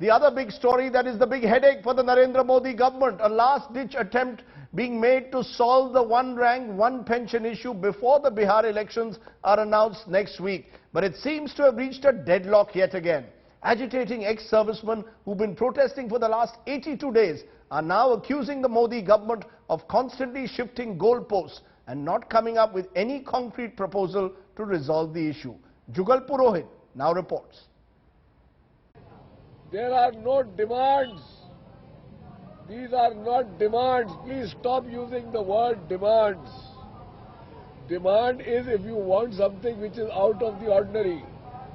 The other big story that is the big headache for the Narendra Modi government, a last-ditch attempt being made to solve the one rank, one pension issue before the Bihar elections are announced next week. But it seems to have reached a deadlock yet again. Agitating ex-servicemen who've been protesting for the last 82 days are now accusing the Modi government of constantly shifting goalposts and not coming up with any concrete proposal to resolve the issue. Jugal Purohit now reports. There are no demands. These are not demands. Please stop using the word demands. Demand is if you want something which is out of the ordinary.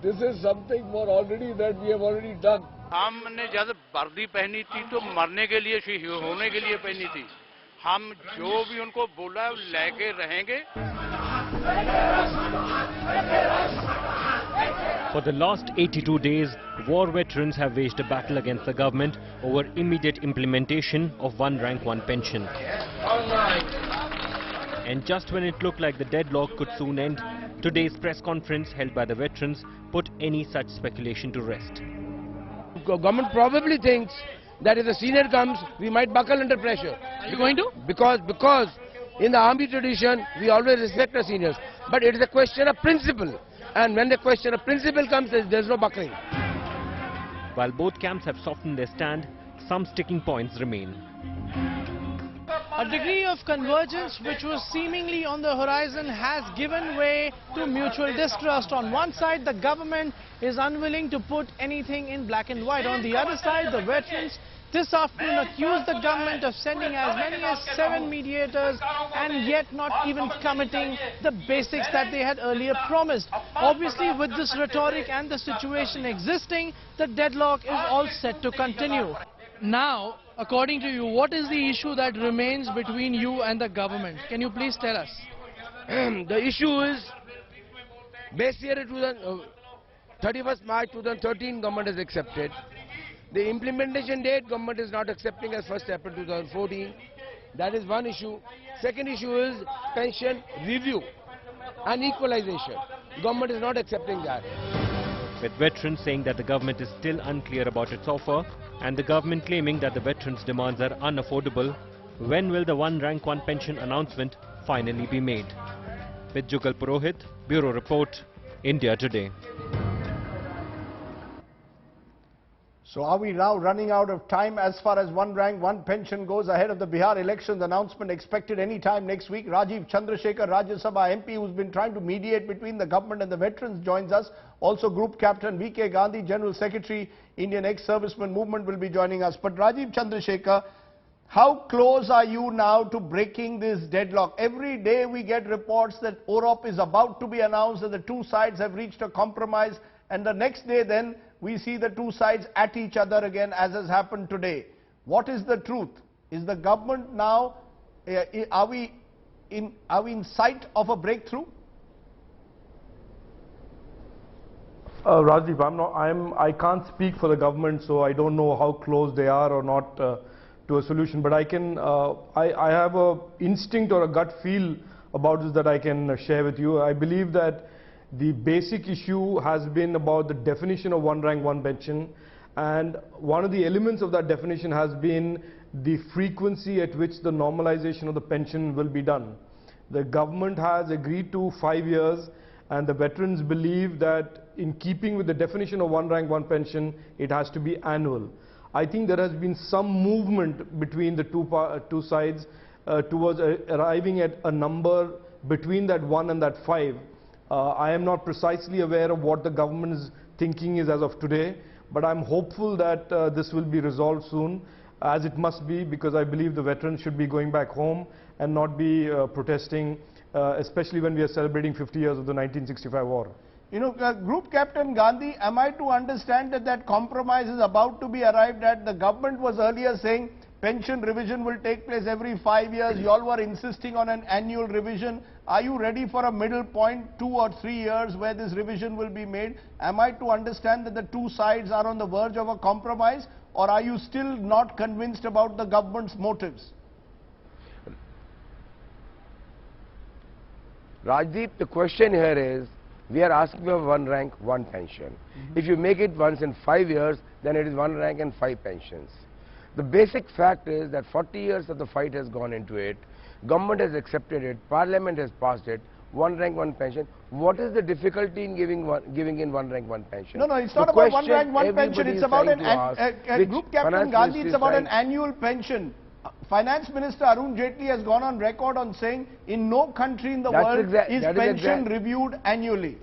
This is something more already that we have already done. हमने जब वर्दी पहनी थी तो मरने के लिए होने के लिए पहनी थी. हम जो भी उनको बोला लेके रहेंगे. For the last 82 days, war veterans have waged a battle against the government over immediate implementation of one rank, one pension. And just when it looked like the deadlock could soon end, today's press conference held by the veterans put any such speculation to rest. Government probably thinks that if the senior comes, we might buckle under pressure. Are you going to? Because in the army tradition, we always respect our seniors. But it is a question of principle. And when the question of principle comes, there's no buckling. While both camps have softened their stand, some sticking points remain. A degree of convergence which was seemingly on the horizon has given way to mutual distrust. On one side, the government is unwilling to put anything in black and white. On the other side, the veterans this afternoon accused the government of sending as many as 7 mediators and yet not even committing the basics that they had earlier promised. Obviously, with this rhetoric and the situation existing, the deadlock is all set to continue. Now, according to you, what is the issue that remains between you and the government? Can you please tell us? The issue is, base year 31st March 2013, government has accepted. The implementation date, government is not accepting as 1st April 2014. That is one issue. Second issue is pension review and equalization. Government is not accepting that. With veterans saying that the government is still unclear about its offer and the government claiming that the veterans' demands are unaffordable, when will the one rank, one pension announcement finally be made? With Jugal Purohit, Bureau Report, India Today. So are we now running out of time as far as one rank, one pension goes ahead of the Bihar elections? Announcement expected any time next week. Rajiv Chandrasekhar, Rajya Sabha MP, who's been trying to mediate between the government and the veterans, joins us. Also Group Captain V.K. Gandhi, General Secretary, Indian Ex-Servicemen Movement, will be joining us. But Rajiv Chandrasekhar, how close are you now to breaking this deadlock? Every day we get reports that OROP is about to be announced, that the two sides have reached a compromise, and the next day then we see the two sides at each other again, as has happened today. What is the truth? Is the government now, are we in sight of a breakthrough? Rajiv, I can't speak for the government, so I don't know how close they are or not to a solution. But I have a instinct or a gut feel about this that I can share with you. I believe that the basic issue has been about the definition of one rank, one pension, and one of the elements of that definition has been the frequency at which the normalization of the pension will be done. The government has agreed to 5 years, and the veterans believe that in keeping with the definition of one rank, one pension, it has to be annual. I think there has been some movement between the two sides towards arriving at a number between that 1 and that 5. I am not precisely aware of what the government's thinking is as of today, but I'm hopeful that this will be resolved soon, as it must be, because I believe the veterans should be going back home and not be protesting, especially when we are celebrating 50 years of the 1965 war. You know, Group Captain Gandhi, am I to understand that that compromise is about to be arrived at? The government was earlier saying pension revision will take place every 5 years. You all were insisting on an annual revision. Are you ready for a middle point, 2 or 3 years, where this revision will be made? Am I to understand that the two sides are on the verge of a compromise, or are you still not convinced about the government's motives? Rajdeep, the question here is We are asking for one rank, one pension. If you make it once in 5 years, then it is one rank and 5 pensions. The basic fact is that 40 years of the fight has gone into it. Government has accepted it. Parliament has passed it. One rank, one pension. What is the difficulty in giving in one rank, one pension? No, it's not about one rank, one pension. It's about Group Captain Gandhi, it's about an annual pension. Finance Minister Arun Jaitley has gone on record on saying in no country in the world is pension reviewed annually.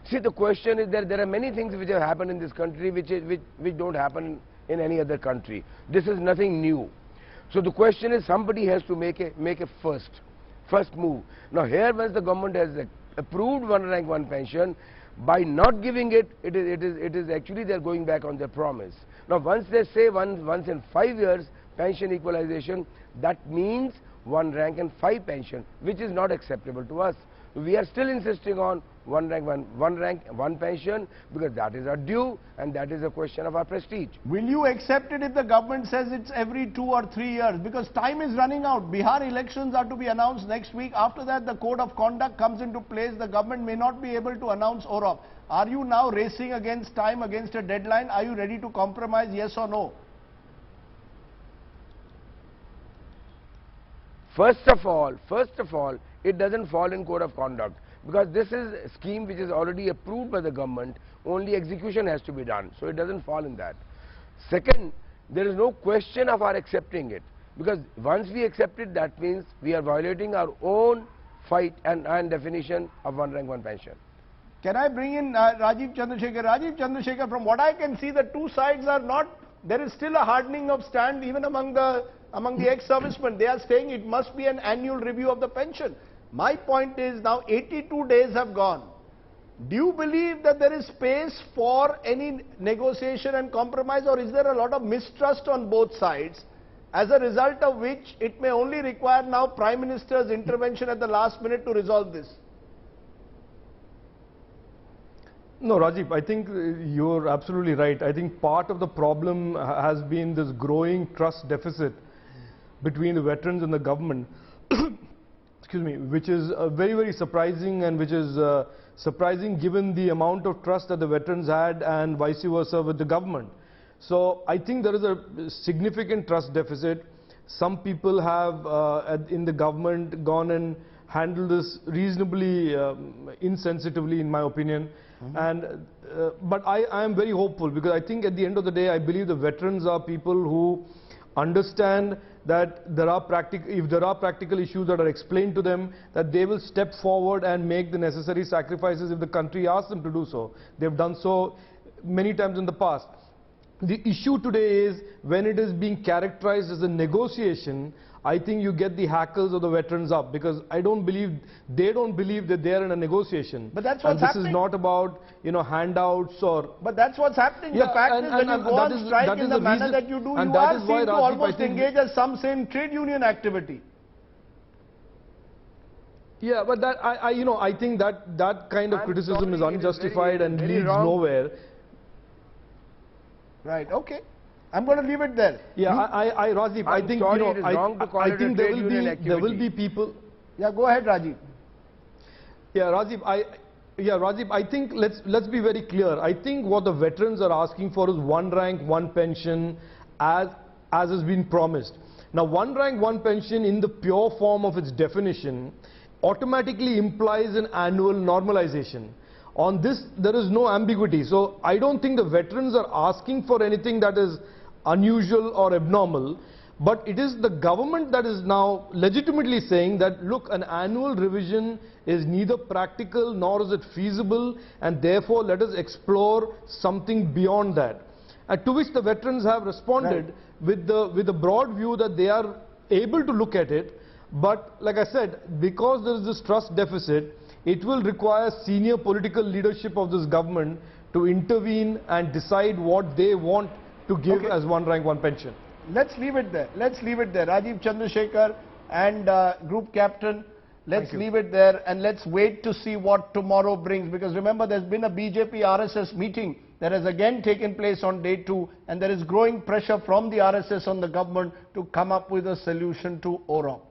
See, the question is that there are many things which have happened in this country which don't happen in any other country. This is nothing new. So the question is, somebody has to make a first move. Now here, once the government has approved one rank, one pension, by not giving it, it is actually they are going back on their promise. Now once they say once in 5 years pension equalization, that means one rank and 5 pension, which is not acceptable to us. We are still insisting on one rank, one pension, because that is our due and that is a question of our prestige. Will you accept it if the government says it's every 2 or 3 years? Because time is running out. Bihar elections are to be announced next week. After that, the code of conduct comes into place. The government may not be able to announce OROP. Are you now racing against time, against a deadline? Are you ready to compromise, yes or no? First of all, it doesn't fall in code of conduct, because this is a scheme which is already approved by the government. Only execution has to be done, so it doesn't fall in that. Second, there is no question of our accepting it, because once we accept it, that means we are violating our own fight and definition of one rank, one pension. Can I bring in Rajiv Chandrasekhar? Rajiv Chandrasekhar, from what I can see, the two sides are not, there is still a hardening of stand even among the ex-servicemen. They are saying it must be an annual review of the pension. My point is, now 82 days have gone. Do you believe that there is space for any negotiation and compromise, or is there a lot of mistrust on both sides, as a result of which it may only require now Prime Minister's intervention at the last minute to resolve this? No, Rajiv, I think you're absolutely right. I think part of the problem has been this growing trust deficit between the veterans and the government. Excuse me, which is very, very surprising, and which is surprising given the amount of trust that the veterans had and vice versa with the government. So I think there is a significant trust deficit. Some people have in the government gone and handled this reasonably insensitively, in my opinion. But I am very hopeful, because I think at the end of the day, I believe the veterans are people who understand that there are if there are practical issues that are explained to them, that they will step forward and make the necessary sacrifices if the country asks them to do so. They've done so many times in the past. The issue today is, when it is being characterized as a negotiation, I think you get the hackles of the veterans up, because they don't believe that they are in a negotiation. But that's what's happening. This is not about, handouts or... But that's what's happening. The fact is, when you go on strike in the manner that you do, you are seen to almost engage, as some say, in trade union activity. Yeah, but that, I think that kind of criticism is unjustified and leads nowhere. Right, okay. I'm going to leave it there. Yeah, Rajiv, I think, I think there will be people... Yeah, go ahead, Rajiv. Yeah, Rajiv, I think let's be very clear. I think what the veterans are asking for is one rank, one pension, as has been promised. Now, one rank, one pension in the pure form of its definition automatically implies an annual normalization. On this, there is no ambiguity. So I don't think the veterans are asking for anything that is unusual or abnormal, but it is the government that is now legitimately saying that, look, an annual revision is neither practical nor is it feasible, and therefore let us explore something beyond that. And to which the veterans have responded with the broad view that they are able to look at it, but like I said, because there is this trust deficit, it will require senior political leadership of this government to intervene and decide what they want to give as one rank, one pension. Let's leave it there. Let's leave it there. Rajiv Chandrasekhar and Group Captain, let's leave it there, and let's wait to see what tomorrow brings. Because remember, there's been a BJP RSS meeting that has again taken place on day 2, and there is growing pressure from the RSS on the government to come up with a solution to OROP.